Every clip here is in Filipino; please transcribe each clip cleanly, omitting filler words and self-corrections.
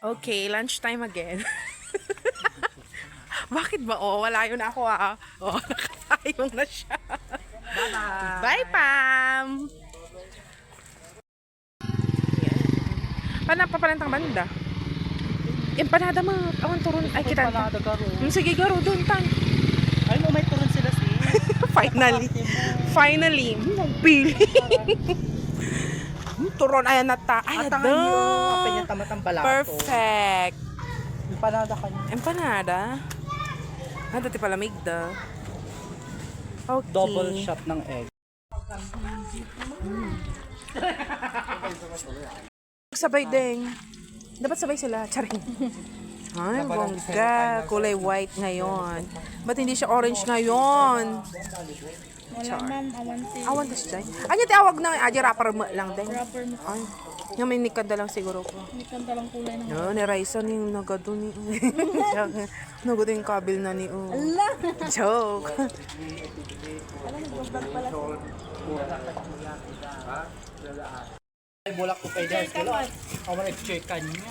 Okay, lunchtime again. Bakit ba? Oh, wala yun ako ah. Oh, nakatayong na siya. Bye-bye. Bye, Pam! Paano pa pala ang banda? Empanada mo. Awan turon. Ay, kita. Sige, garo. Doon, tan. Ay mo, may turon sila si. Finally. Finally. Pili. Turon. Ayan na ta. Ay, Atangan niyo. Kapag niya tamatang balato. Perfect. Empanada ka niya. Empanada. Ah, dati palamig da. Okay. Double shot ng egg. Sabay din. Dapat sabay sila. Charing. Ay, bongga. Kulay white ngayon. Ba't hindi siya orange ngayon? Wala ma'am, awanti. Awan ka siya. Anya tawag na aja rapper mo lang din. Rapper mo. Ay. Yung may nikada lang siguro ko. Hindi kanta lang kulay ng Yo, ni Raisa ni nagado ni. Nagado yung kabil na ni. ala. Joke. Alam mo, vlog pala. Ay, bulak ko kay Dance. Ako nag-check ka niya.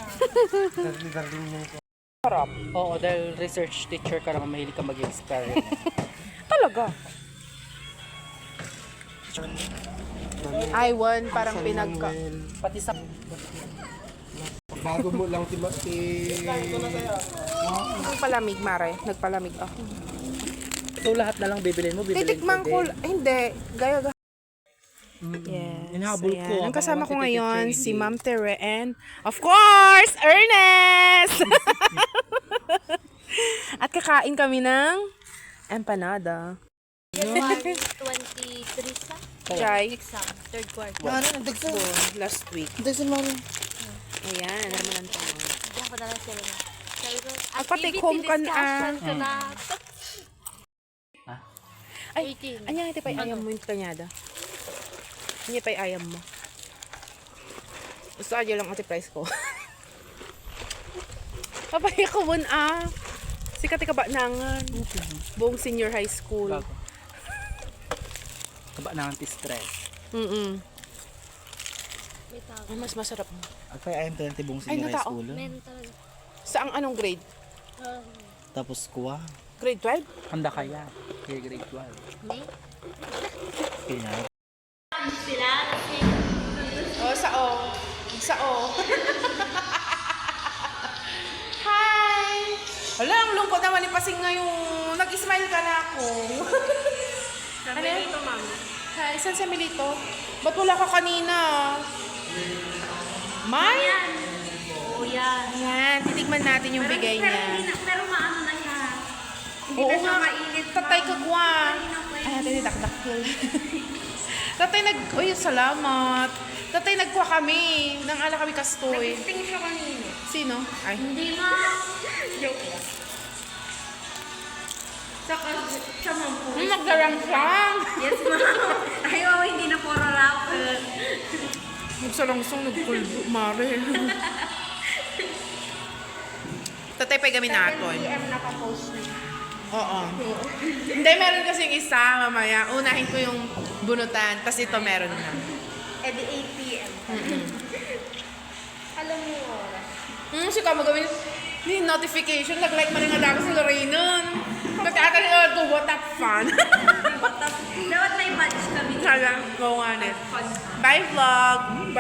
Sarap. Oo, dahil research teacher ka naman, mahilig ka mag-experiment. Talaga. Ay, one, parang pinagka. Pati sa... Bago mo lang Ang palamig, Mare. Nagpalamig ako. So, lahat na lang bibilin mo, bibilin Titikman ko. din. Hindi. Gaya. Yes. Hinahabol ko. Ayan. Ang kasama ko Habang ngayon, titipid si kayo, Ma'am Tere and, of course, Ernest! At kakain kami ng empanada. January 23 sa Chai. exam, third quarter. Last week. Ayan, naman ang tanong. Diyan ko na lang sila na. Sabi ko, Magpa-take home ka na. discussion ka na. Ay, 18. anya ito pa ayam mo yung kanyada. Anya pa ayam mo. Gusto aja lang ati price ko. Papaya ko mun ah. Sikat ka ba nangan? Buong senior high school. Bago. Kaba na anti-stress. May tawag. Ay, mas masarap. At pa ayam tayo tibong Ay, senior high natao. school. Men talaga. Saang anong grade? Tapos kuha. Grade 12? Handa kaya. Kaya grade 12. May? Kaya. Sila kasi. Oh, sao. Sao. Hi! Hala, ang lungkot naman ni Pasing ngayong nag-smile ka na ako. Ano yan? Hi, saan si Emilito? Ba't wala ka kanina? May? Kuya. Ayan, titigman natin yung bigay niya. Pero maano na siya. Oo nga, tatay kagwa. Ay, natin nidakdak yun. Tatay uy, salamat. Tatay nagkuha kami. Nang ala kami kastoy. Tingin siya kanina. Sino? Ay. Hindi ma. Joke lang. Saka, siya ma'am po. Nagdarang-sarang. Yes ma'am. Ayaw, hindi na puro rapper. Nagsalangsong, nagpulbo, mare. Tatay pa kami naton. PM nakapost na. Oo. Hindi, meron kasing isa mamaya. Unahin ko yung bunutan, tas ito meron na. Eh di 8 PM. Alam mo yung oras. Si Kamo gawin ni notification, nag-like man nga ako sa Lorraine. Kasi ata nila to, what up fun. Dapat may badge kami. Saga, go on it. Bye vlog. Bye.